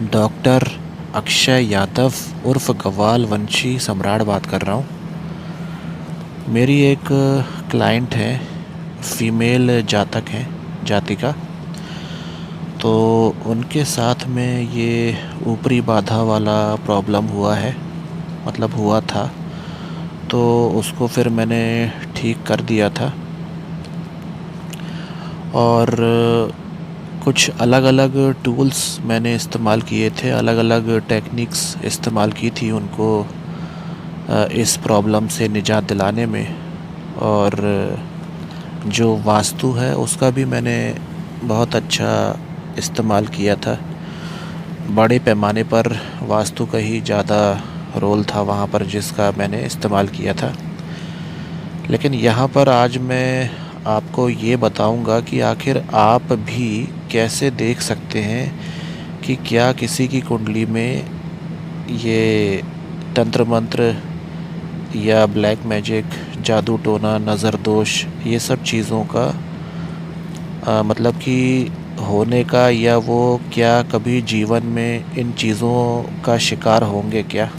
Doctor Akshay Yadav उर्फ गवाल वंशी सम्राट बात कर रहा हूँ। मेरी एक क्लाइंट है, फीमेल जातक है, जातिका। तो उनके साथ में ये ऊपरी बाधा वाला प्रॉब्लम हुआ है, मतलब हुआ था। तो उसको फिर मैंने ठीक कर दिया था और कुछ अलग अलग टूल्स मैंने इस्तेमाल किए थे, अलग अलग टेक्निक्स इस्तेमाल की थी उनको इस प्रॉब्लम से निजात दिलाने में। और जो वास्तु है उसका भी मैंने बहुत अच्छा इस्तेमाल किया था। बड़े पैमाने पर वास्तु का ही ज़्यादा रोल था वहाँ पर, जिसका मैंने इस्तेमाल किया था। लेकिन यहाँ पर आज मैं आपको ये बताऊंगा कि आखिर आप भी कैसे देख सकते हैं कि क्या किसी की कुंडली में ये तंत्र मंत्र या ब्लैक मैजिक, जादू टोना, नज़र दोष, ये सब चीज़ों का मतलब कि होने का, या वो क्या कभी जीवन में इन चीज़ों का शिकार होंगे क्या,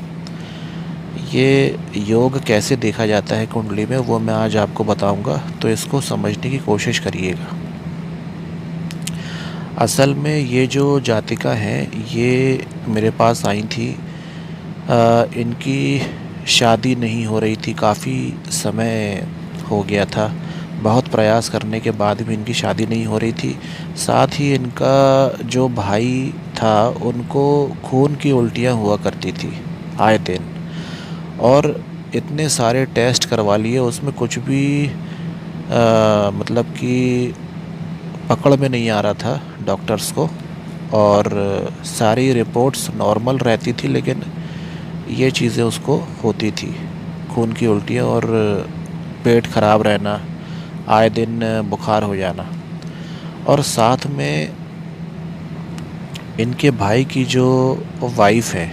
ये योग कैसे देखा जाता है कुंडली में, वो मैं आज आपको बताऊंगा। तो इसको समझने की कोशिश करिएगा। असल में ये जो जातिका हैं, ये मेरे पास आई थी। इनकी शादी नहीं हो रही थी, काफ़ी समय हो गया था। बहुत प्रयास करने के बाद भी इनकी शादी नहीं हो रही थी। साथ ही इनका जो भाई था, उनको खून की उल्टियाँ हुआ करती थी आए दिन। और इतने सारे टेस्ट करवा लिए, उसमें कुछ भी मतलब कि पकड़ में नहीं आ रहा था डॉक्टर्स को। और सारी रिपोर्ट्स नॉर्मल रहती थी, लेकिन ये चीज़ें उसको होती थी, खून की उल्टियाँ और पेट ख़राब रहना, आए दिन बुखार हो जाना। और साथ में इनके भाई की जो वाइफ है,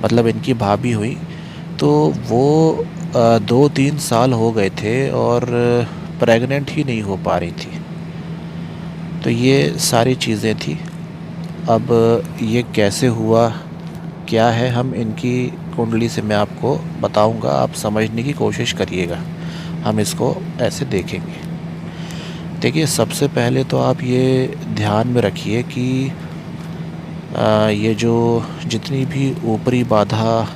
मतलब इनकी भाभी हुई, तो वो 2-3 साल हो गए थे और प्रेग्नेंट ही नहीं हो पा रही थी। तो ये सारी चीज़ें थी। अब ये कैसे हुआ, क्या है, हम इनकी कुंडली से मैं आपको बताऊंगा, आप समझने की कोशिश करिएगा। हम इसको ऐसे देखेंगे। देखिए, सबसे पहले तो आप ये ध्यान में रखिए कि ये जो जितनी भी ऊपरी बाधा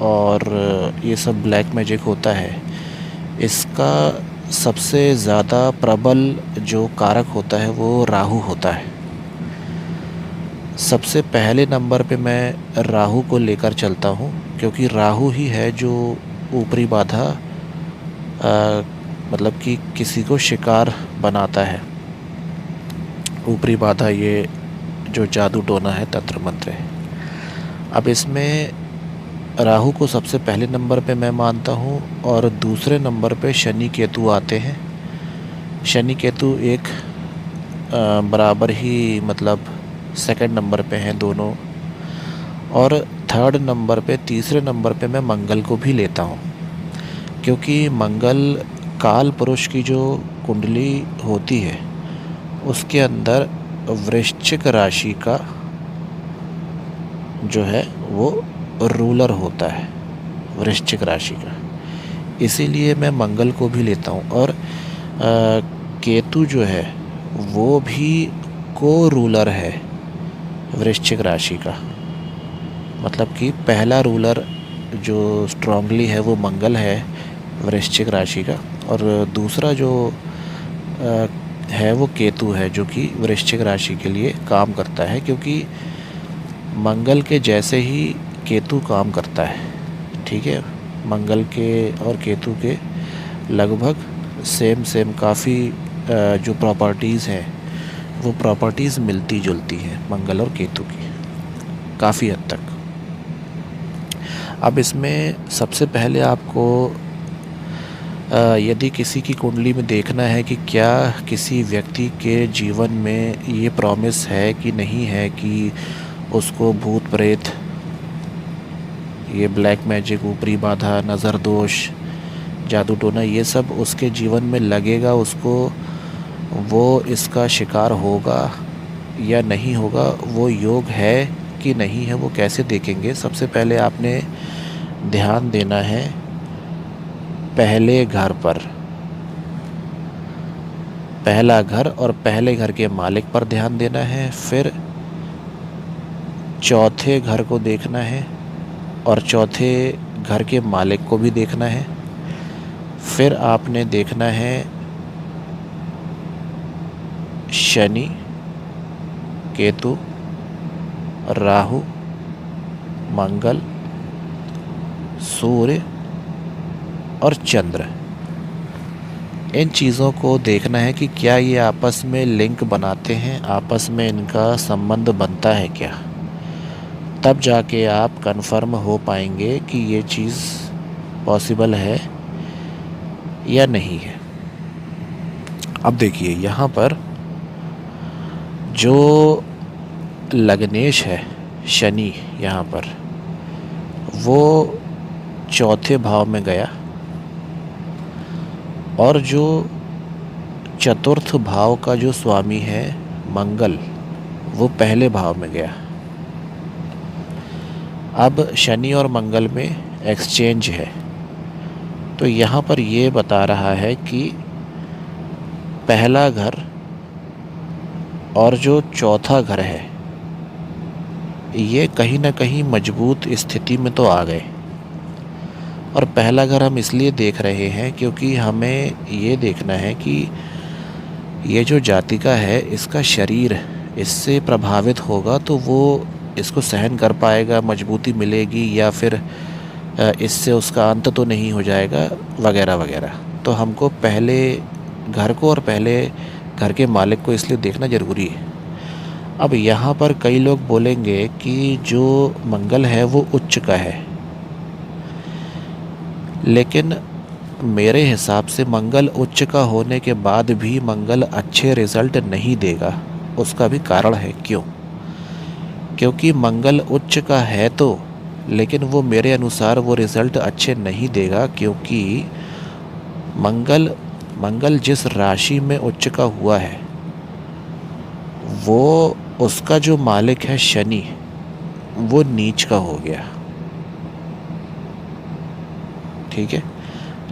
और ये सब ब्लैक मैजिक होता है, इसका सबसे ज़्यादा प्रबल जो कारक होता है वो राहु होता है। सबसे पहले नंबर पे मैं राहु को लेकर चलता हूँ, क्योंकि राहु ही है जो ऊपरी बाधा मतलब कि किसी को शिकार बनाता है। ऊपरी बाधा, ये जो जादू टोना है, तंत्र मंत्र है। अब इसमें राहु को सबसे पहले नंबर पे मैं मानता हूँ, और दूसरे नंबर पे शनि केतु आते हैं। शनि केतु एक बराबर ही, मतलब सेकंड नंबर पे हैं दोनों। और थर्ड नंबर पे, तीसरे नंबर पे मैं मंगल को भी लेता हूँ, क्योंकि मंगल काल पुरुष की जो कुंडली होती है, उसके अंदर वृश्चिक राशि का जो है वो रूलर होता है, वृश्चिक राशि का। इसीलिए मैं मंगल को भी लेता हूँ। और केतु जो है वो भी को रूलर है वृश्चिक राशि का, मतलब कि पहला रूलर जो स्ट्रांगली है वो मंगल है वृश्चिक राशि का, और दूसरा जो है वो केतु है, जो कि वृश्चिक राशि के लिए काम करता है, क्योंकि मंगल के जैसे ही केतु काम करता है। ठीक है, मंगल के और केतु के लगभग सेम काफ़ी जो प्रॉपर्टीज़ हैं, वो प्रॉपर्टीज़ मिलती जुलती हैं मंगल और केतु की काफ़ी हद तक। अब इसमें सबसे पहले आपको यदि किसी की कुंडली में देखना है कि क्या किसी व्यक्ति के जीवन में ये प्रॉमिस है कि नहीं है कि उसको भूत प्रेत, ये ब्लैक मैजिक, ऊपरी बाधा, नज़र दोष, जादू टोना, ये सब उसके जीवन में लगेगा, उसको वो इसका शिकार होगा या नहीं होगा, वो योग है कि नहीं है वो कैसे देखेंगे? सबसे पहले आपने ध्यान देना है पहले घर पर, पहला घर और पहले घर के मालिक पर ध्यान देना है। फिर चौथे घर को देखना है और चौथे घर के मालिक को भी देखना है। फिर आपने देखना है शनि, केतु, राहु, मंगल, सूर्य और चंद्र। इन चीज़ों को देखना है कि क्या ये आपस में लिंक बनाते हैं, आपस में इनका संबंध बनता है क्या। तब जाके आप कंफर्म हो पाएंगे कि ये चीज़ पॉसिबल है या नहीं है। अब देखिए यहाँ पर जो लग्नेश है शनि, यहाँ पर वो चौथे भाव में गया और जो चतुर्थ भाव का जो स्वामी है मंगल, वो पहले भाव में गया। अब शनि और मंगल में एक्सचेंज है, तो यहाँ पर ये बता रहा है कि पहला घर और जो चौथा घर है ये कहीं ना कहीं मजबूत स्थिति में तो आ गए। और पहला घर हम इसलिए देख रहे हैं क्योंकि हमें ये देखना है कि ये जो जातिका है इसका शरीर इससे प्रभावित होगा तो वो इसको सहन कर पाएगा, मजबूती मिलेगी, या फिर इससे उसका अंत तो नहीं हो जाएगा वगैरह वगैरह। तो हमको पहले घर को और पहले घर के मालिक को इसलिए देखना ज़रूरी है। अब यहाँ पर कई लोग बोलेंगे कि जो मंगल है वो उच्च का है, लेकिन मेरे हिसाब से मंगल उच्च का होने के बाद भी मंगल अच्छे रिज़ल्ट नहीं देगा। उसका भी कारण है, क्यों? क्योंकि मंगल उच्च का है तो, लेकिन वो मेरे अनुसार वो रिज़ल्ट अच्छे नहीं देगा, क्योंकि मंगल जिस राशि में उच्च का हुआ है वो उसका जो मालिक है शनि वो नीच का हो गया। ठीक है,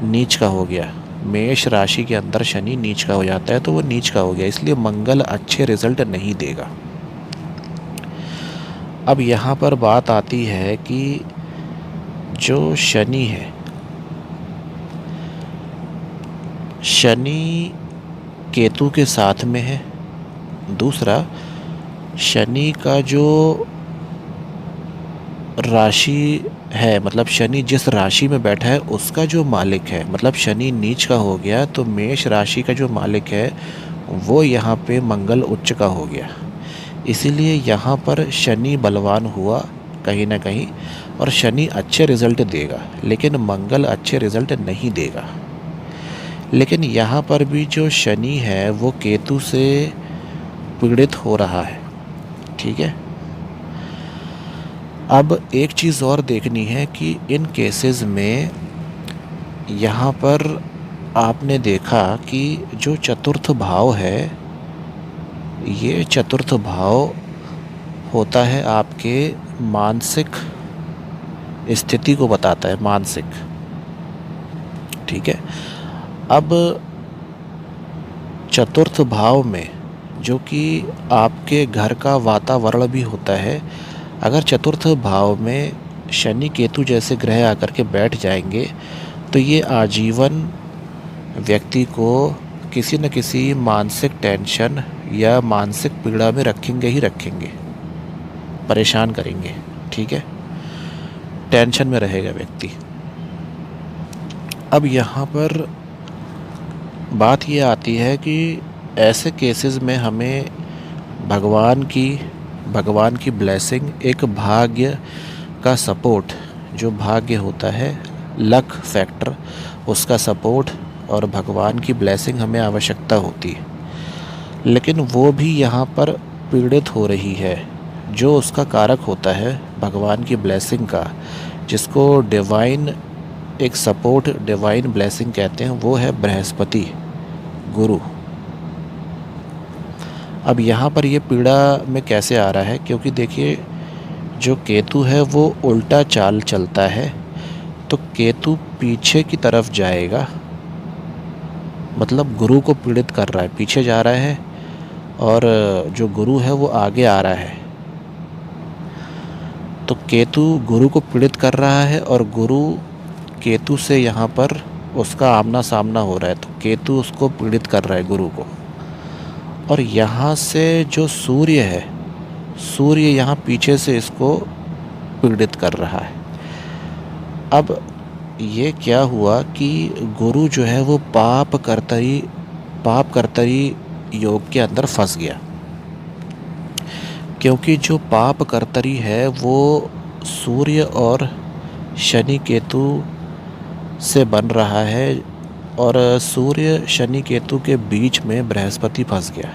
नीच का हो गया। मेष राशि के अंदर शनि नीच का हो जाता है तो वो नीच का हो गया, इसलिए मंगल अच्छे रिजल्ट नहीं देगा। अब यहाँ पर बात आती है कि जो शनि है, शनि केतु के साथ में है। दूसरा, शनि का जो राशि है, मतलब शनि जिस राशि में बैठा है उसका जो मालिक है, मतलब शनि नीच का हो गया तो मेष राशि का जो मालिक है वो यहाँ पे मंगल उच्च का हो गया। इसीलिए यहाँ पर शनि बलवान हुआ कहीं ना कहीं, और शनि अच्छे रिज़ल्ट देगा लेकिन मंगल अच्छे रिज़ल्ट नहीं देगा। लेकिन यहाँ पर भी जो शनि है वो केतु से पीड़ित हो रहा है। ठीक है, अब एक चीज़ और देखनी है कि इन केसेस में यहाँ पर आपने देखा कि जो चतुर्थ भाव है, ये चतुर्थ भाव होता है आपके मानसिक स्थिति को बताता है, मानसिक। ठीक है, अब चतुर्थ भाव में जो कि आपके घर का वातावरण भी होता है, अगर चतुर्थ भाव में शनि केतु जैसे ग्रह आकर के बैठ जाएंगे तो ये आजीवन व्यक्ति को किसी न किसी मानसिक टेंशन या मानसिक पीड़ा में रखेंगे ही रखेंगे, परेशान करेंगे। ठीक है, टेंशन में रहेगा व्यक्ति। अब यहाँ पर बात ये आती है कि ऐसे केसेस में हमें भगवान की ब्लेसिंग, एक भाग्य का सपोर्ट, जो भाग्य होता है, लक फैक्टर, उसका सपोर्ट और भगवान की ब्लेसिंग हमें आवश्यकता होती है। लेकिन वो भी यहाँ पर पीड़ित हो रही है। जो उसका कारक होता है भगवान की ब्लेसिंग का, जिसको डिवाइन एक सपोर्ट, डिवाइन ब्लेसिंग कहते हैं, वो है बृहस्पति, गुरु। अब यहाँ पर ये पीड़ा में कैसे आ रहा है, क्योंकि देखिए जो केतु है वो उल्टा चाल चलता है, तो केतु पीछे की तरफ जाएगा, मतलब गुरु को पीड़ित कर रहा है, पीछे जा रहा है, और जो गुरु है वो आगे आ रहा है। तो केतु गुरु को पीड़ित कर रहा है और गुरु केतु से यहाँ पर उसका आमना सामना हो रहा है, तो केतु उसको पीड़ित कर रहा है गुरु को। और यहाँ से जो सूर्य है, सूर्य यहाँ पीछे से इसको पीड़ित कर रहा है। अब ये क्या हुआ कि गुरु जो है वो पाप कर्तरी योग के अंदर फंस गया, क्योंकि जो पाप कर्तरी है वो सूर्य और शनि केतु से बन रहा है, और सूर्य शनि केतु के बीच में बृहस्पति फंस गया।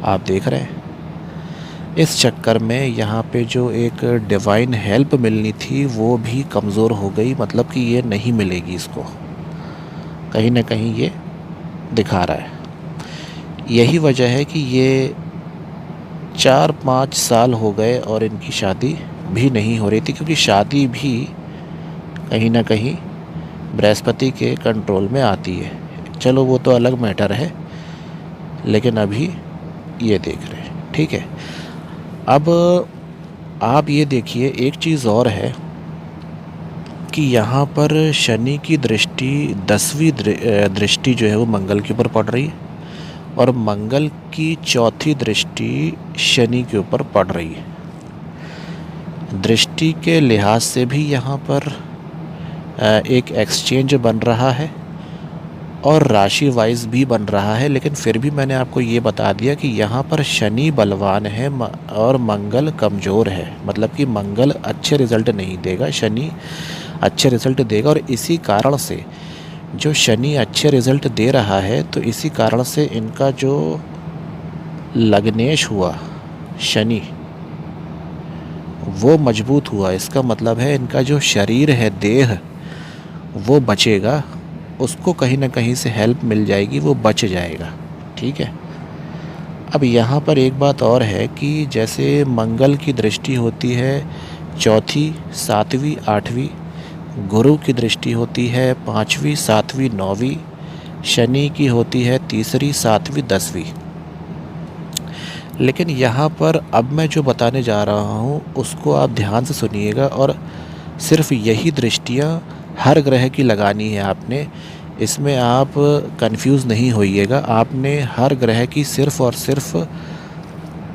आप देख रहे हैं, इस चक्कर में यहाँ पे जो एक डिवाइन हेल्प मिलनी थी वो भी कमज़ोर हो गई, मतलब कि ये नहीं मिलेगी इसको, कहीं ना कहीं ये दिखा रहा है। यही वजह है कि ये 4-5 साल हो गए और इनकी शादी भी नहीं हो रही थी, क्योंकि शादी भी कहीं ना कहीं बृहस्पति के कंट्रोल में आती है। चलो वो तो अलग मैटर है, लेकिन अभी ये देख रहे हैं, ठीक है। अब आप ये देखिए, एक चीज़ और है कि यहाँ पर शनि की दृष्टि 10वीं दृष्टि जो है वो मंगल के ऊपर पड़ रही है, और मंगल की 4थी दृष्टि शनि के ऊपर पड़ रही है। दृष्टि के लिहाज से भी यहाँ पर एक एक्सचेंज बन रहा है और राशि वाइज भी बन रहा है, लेकिन फिर भी मैंने आपको ये बता दिया कि यहाँ पर शनि बलवान है और मंगल कमज़ोर है, मतलब कि मंगल अच्छे रिज़ल्ट नहीं देगा, शनि अच्छे रिज़ल्ट देगा। और इसी कारण से जो शनि अच्छे रिज़ल्ट दे रहा है, तो इसी कारण से इनका जो लग्नेश हुआ शनि वो मजबूत हुआ। इसका मतलब है इनका जो शरीर है, देह, वो बचेगा, उसको कहीं ना कहीं से हेल्प मिल जाएगी, वो बच जाएगा, ठीक है। अब यहाँ पर एक बात और है कि जैसे मंगल की दृष्टि होती है 4वीं, 7वीं, 8वीं, गुरु की दृष्टि होती है 5वीं, 7वीं, 9वीं, शनि की होती है 3री, 7वीं, 10वीं। लेकिन यहाँ पर अब मैं जो बताने जा रहा हूँ उसको आप ध्यान से सुनिएगा, और सिर्फ यही दृष्टियाँ हर ग्रह की लगानी है आपने, इसमें आप कंफ्यूज नहीं होइएगा। आपने हर ग्रह की सिर्फ और सिर्फ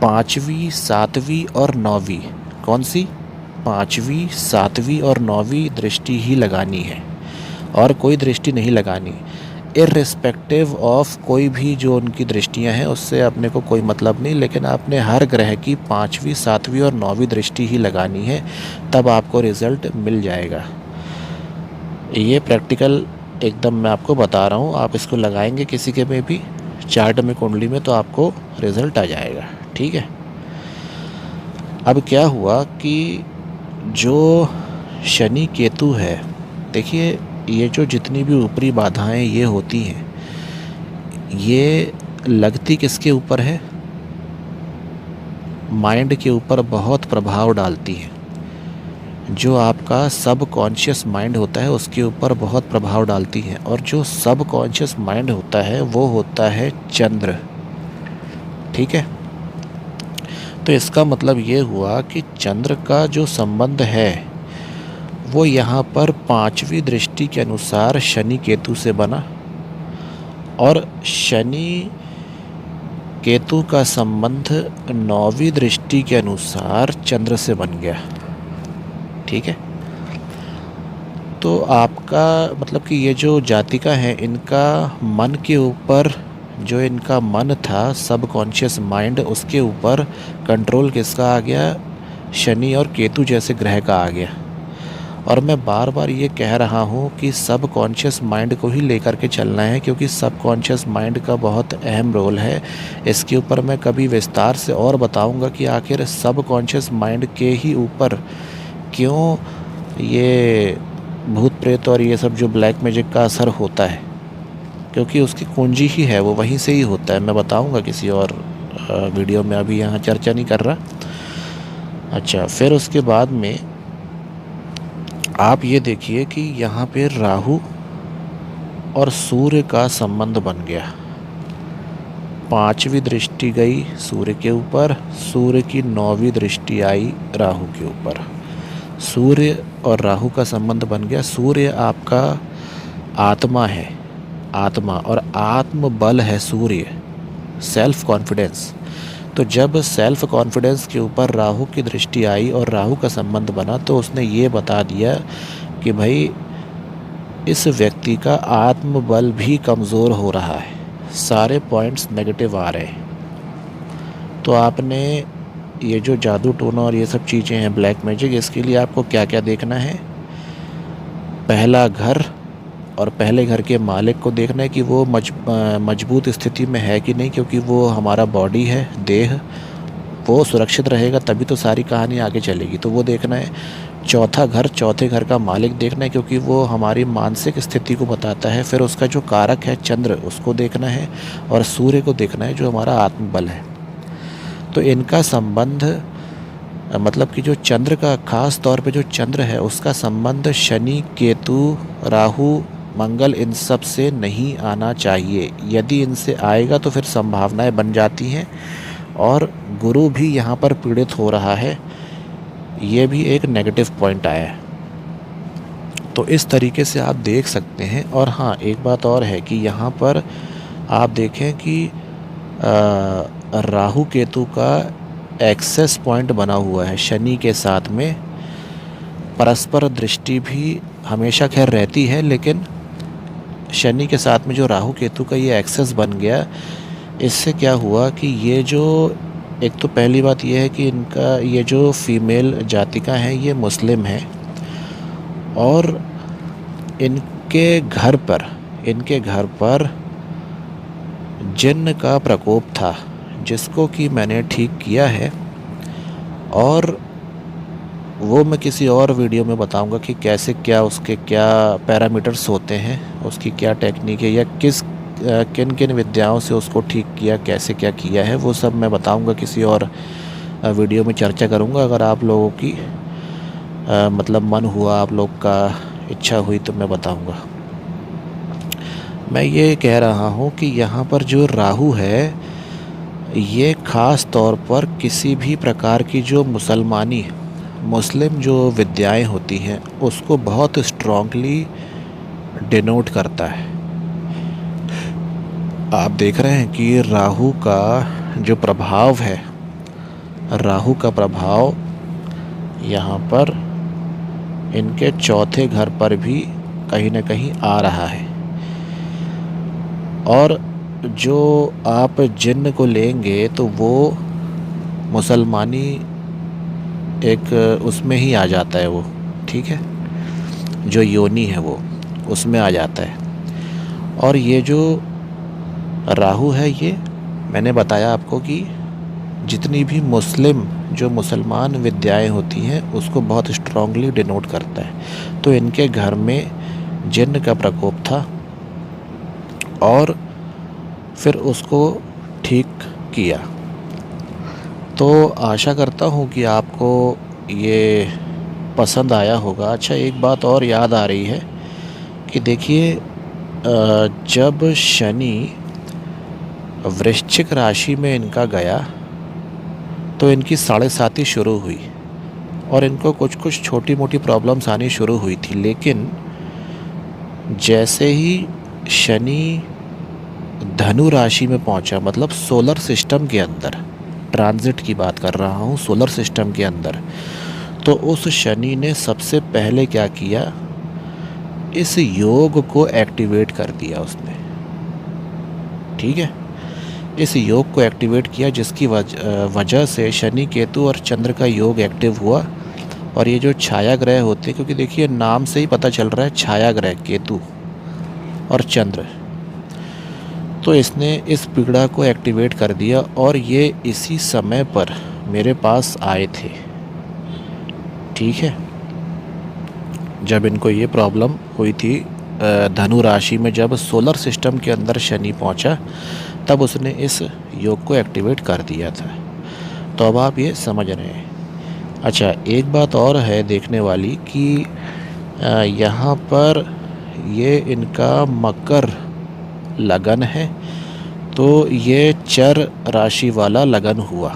5वीं, 7वीं और 9वीं, कौन सी, 5वीं, 7वीं और 9वीं दृष्टि ही लगानी है, और कोई दृष्टि नहीं लगानी। इर्रिस्पेक्टिव ऑफ कोई भी जो उनकी दृष्टियां हैं उससे अपने को कोई मतलब नहीं, लेकिन आपने हर ग्रह की 5वीं, 7वीं और 9वीं दृष्टि ही लगानी है, तब आपको रिज़ल्ट मिल जाएगा। ये प्रैक्टिकल एकदम मैं आपको बता रहा हूँ, आप इसको लगाएंगे किसी के में भी चार्ट में, कुंडली में, तो आपको रिज़ल्ट आ जाएगा, ठीक है। अब क्या हुआ कि जो शनि केतु है, देखिए ये जो जितनी भी ऊपरी बाधाएं ये होती हैं, ये लगती किसके ऊपर है, माइंड के ऊपर बहुत प्रभाव डालती है। जो आपका सब कॉन्शियस माइंड होता है उसके ऊपर बहुत प्रभाव डालती हैं, और जो सब कॉन्शियस माइंड होता है वो होता है चंद्र, ठीक है। तो इसका मतलब ये हुआ कि चंद्र का जो संबंध है वो यहाँ पर 5वीं दृष्टि के अनुसार शनि केतु से बना, और शनि केतु का संबंध 9वीं दृष्टि के अनुसार चंद्र से बन गया, ठीक है। तो आपका मतलब कि ये जो जातिका है, इनका मन के ऊपर, जो इनका मन था सब कॉन्शियस माइंड, उसके ऊपर कंट्रोल किसका आ गया, शनि और केतु जैसे ग्रह का आ गया। और मैं बार बार ये कह रहा हूँ कि सब कॉन्शियस माइंड को ही लेकर के चलना है, क्योंकि सब कॉन्शियस माइंड का बहुत अहम रोल है। इसके ऊपर मैं कभी विस्तार से और बताऊँगा कि आखिर सब कॉन्शियस माइंड के ही ऊपर क्यों ये भूत प्रेत और ये सब जो ब्लैक मैजिक का असर होता है, क्योंकि उसकी कुंजी ही है, वो वहीं से ही होता है। मैं बताऊंगा किसी और वीडियो में, अभी यहाँ चर्चा नहीं कर रहा। अच्छा, फिर उसके बाद में आप ये देखिए कि यहाँ पे राहु और सूर्य का संबंध बन गया। पांचवी दृष्टि गई सूर्य के ऊपर, सूर्य की नौवीं दृष्टि आई राहु के ऊपर। सूर्य और राहु का संबंध बन गया। सूर्य आपका आत्मा है, आत्मा और आत्म बल है सूर्य, सेल्फ कॉन्फिडेंस। तो जब सेल्फ कॉन्फिडेंस के ऊपर राहु की दृष्टि आई और राहु का संबंध बना, तो उसने ये बता दिया कि भाई इस व्यक्ति का आत्मबल भी कमज़ोर हो रहा है, सारे पॉइंट्स नेगेटिव आ रहे हैं। तो आपने ये जो जादू टोना और ये सब चीज़ें हैं, ब्लैक मैजिक, इसके लिए आपको क्या क्या देखना है? पहला घर और पहले घर के मालिक को देखना है कि वो मजबूत स्थिति में है कि नहीं, क्योंकि वो हमारा बॉडी है, देह, वो सुरक्षित रहेगा तभी तो सारी कहानी आगे चलेगी, तो वो देखना है। चौथा घर, चौथे घर का मालिक देखना है, क्योंकि वो हमारी मानसिक स्थिति को बताता है। फिर उसका जो कारक है चंद्र, उसको देखना है, और सूर्य को देखना है जो हमारा आत्मबल है। तो इनका संबंध, मतलब कि जो चंद्र का, खास तौर पे जो चंद्र है उसका संबंध शनि, केतु, राहु, मंगल, इन सब से नहीं आना चाहिए। यदि इनसे आएगा तो फिर संभावनाएं बन जाती हैं, और गुरु भी यहाँ पर पीड़ित हो रहा है, ये भी एक नेगेटिव पॉइंट आया है। तो इस तरीके से आप देख सकते हैं। और हाँ, एक बात और है कि यहाँ पर आप देखें कि राहु केतु का एक्सेस पॉइंट बना हुआ है शनि के साथ में। परस्पर दृष्टि भी हमेशा खैर रहती है, लेकिन शनि के साथ में जो राहु केतु का ये एक्सेस बन गया, इससे क्या हुआ कि ये जो, एक तो पहली बात ये है कि इनका ये जो फीमेल जातिका हैं ये मुस्लिम हैं, और इनके घर पर जिन्न का प्रकोप था, जिसको कि मैंने ठीक किया है। और वो मैं किसी और वीडियो में बताऊंगा कि कैसे, क्या उसके क्या पैरामीटर्स होते हैं, उसकी क्या टेक्निक है, या किन किन विद्याओं से उसको ठीक किया, कैसे क्या किया है, वो सब मैं बताऊंगा किसी और वीडियो में चर्चा करूंगा। अगर आप लोगों की मतलब मन हुआ, आप लोग का इच्छा हुई, तो मैं बताऊंगा। मैं ये कह रहा हूँ कि यहाँ पर जो राहु है, ये ख़ास तौर पर किसी भी प्रकार की जो मुस्लिम जो विद्याएं होती हैं उसको बहुत स्ट्रॉन्गली डिनोट करता है। आप देख रहे हैं कि राहु का जो प्रभाव है, राहु का प्रभाव यहाँ पर इनके चौथे घर पर भी कहीं ना कहीं आ रहा है। और जो आप जिन्न को लेंगे तो वो मुसलमानी एक उसमें ही आ जाता है वो, ठीक है, जो योनि है वो उसमें आ जाता है। और ये जो राहु है, ये मैंने बताया आपको कि जितनी भी मुसलमान विद्याएं होती हैं उसको बहुत स्ट्रांगली डिनोट करता है। तो इनके घर में जिन्न का प्रकोप था, और फिर उसको ठीक किया। तो आशा करता हूँ कि आपको ये पसंद आया होगा। अच्छा, एक बात और याद आ रही है कि देखिए, जब शनि वृश्चिक राशि में इनका गया तो इनकी 7.5 शुरू हुई, और इनको कुछ कुछ छोटी मोटी प्रॉब्लम्स आनी शुरू हुई थी। लेकिन जैसे ही शनि धनु राशि में पहुंचा, मतलब सोलर सिस्टम के अंदर, ट्रांजिट की बात कर रहा हूँ, सोलर सिस्टम के अंदर, तो उस शनि ने सबसे पहले क्या किया, इस योग को एक्टिवेट कर दिया उसने, ठीक है। इस योग को एक्टिवेट किया, जिसकी वजह से शनि, केतु और चंद्र का योग एक्टिव हुआ। और ये जो छाया ग्रह होते हैं, क्योंकि देखिए नाम से ही पता चल रहा है, छाया ग्रह केतु और चंद्र, तो इसने इस पीड़ा को एक्टिवेट कर दिया। और ये इसी समय पर मेरे पास आए थे, ठीक है, जब इनको ये प्रॉब्लम हुई थी धनु राशि में, जब सोलर सिस्टम के अंदर शनि पहुंचा, तब उसने इस योग को एक्टिवेट कर दिया था। तो अब आप ये समझ रहे हैं। अच्छा, एक बात और है देखने वाली कि यहाँ पर ये इनका मकर लगन है, तो ये चर राशि वाला लगन हुआ।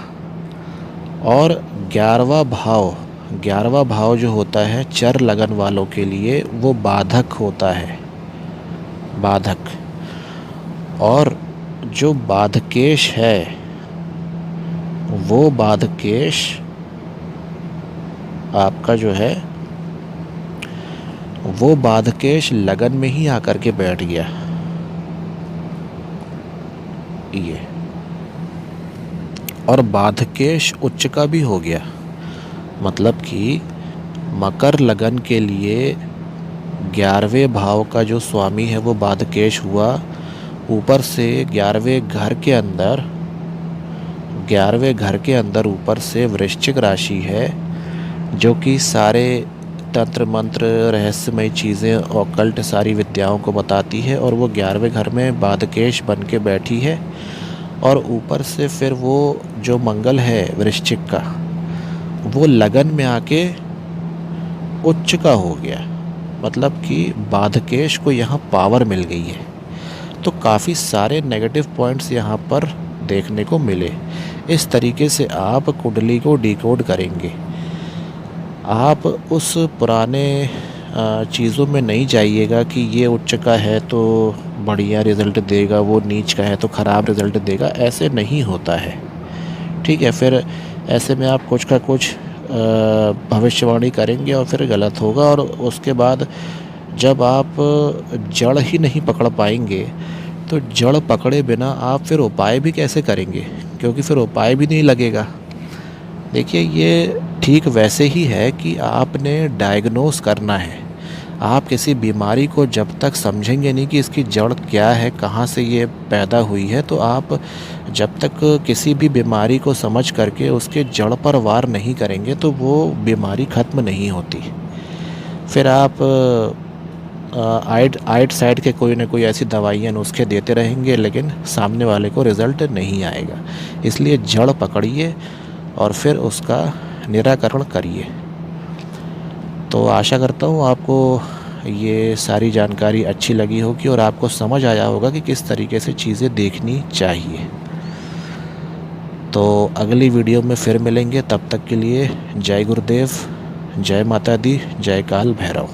और 11वां भाव जो होता है चर लगन वालों के लिए वो बाधक होता है, बाधक। और जो बाधकेश है वो बाधकेश आपका जो है वो बाधकेश लगन में ही आकर के बैठ गया। ये और बाधकेश उच्च का भी हो गया, मतलब कि मकर लगन के लिए 11वें भाव का जो स्वामी है वो बाधकेश हुआ। ऊपर से 11वें घर के अंदर ऊपर से वृश्चिक राशि है, जो कि सारे तंत्र मंत्र रहस्यमय चीज़ें ऑकल्ट सारी विद्याओं को बताती है। और वो 11वें घर में बाधकेश बन के बैठी है। और ऊपर से फिर वो जो मंगल है वृश्चिक का, वो लगन में आके उच्च का हो गया, मतलब कि बाधकेश को यहाँ पावर मिल गई है। तो काफ़ी सारे नेगेटिव पॉइंट्स यहाँ पर देखने को मिले। इस तरीके से आप कुंडली को डिकोड करेंगे। आप उस पुराने चीज़ों में नहीं जाइएगा कि ये उच्च का है तो बढ़िया रिज़ल्ट देगा, वो नीच का है तो ख़राब रिज़ल्ट देगा। ऐसे नहीं होता है, ठीक है। फिर ऐसे में आप कुछ का कुछ भविष्यवाणी करेंगे और फिर गलत होगा। और उसके बाद जब आप जड़ ही नहीं पकड़ पाएंगे तो जड़ पकड़े बिना आप फिर उपाय भी कैसे करेंगे, क्योंकि फिर उपाय भी नहीं लगेगा। देखिए, ये ठीक वैसे ही है कि आपने डायग्नोस करना है। आप किसी बीमारी को जब तक समझेंगे नहीं कि इसकी जड़ क्या है, कहाँ से ये पैदा हुई है, तो आप जब तक किसी भी बीमारी को समझ करके उसके जड़ पर वार नहीं करेंगे तो वो बीमारी ख़त्म नहीं होती। फिर आप आइट साइड के कोई ना कोई ऐसी दवाइयाँ नुस्खे देते रहेंगे, लेकिन सामने वाले को रिज़ल्ट नहीं आएगा। इसलिए जड़ पकड़िए और फिर उसका निराकरण करिए। तो आशा करता हूँ आपको ये सारी जानकारी अच्छी लगी होगी और आपको समझ आया होगा कि किस तरीके से चीज़ें देखनी चाहिए। तो अगली वीडियो में फिर मिलेंगे, तब तक के लिए जय गुरुदेव, जय माता दी, जय काल भैरव।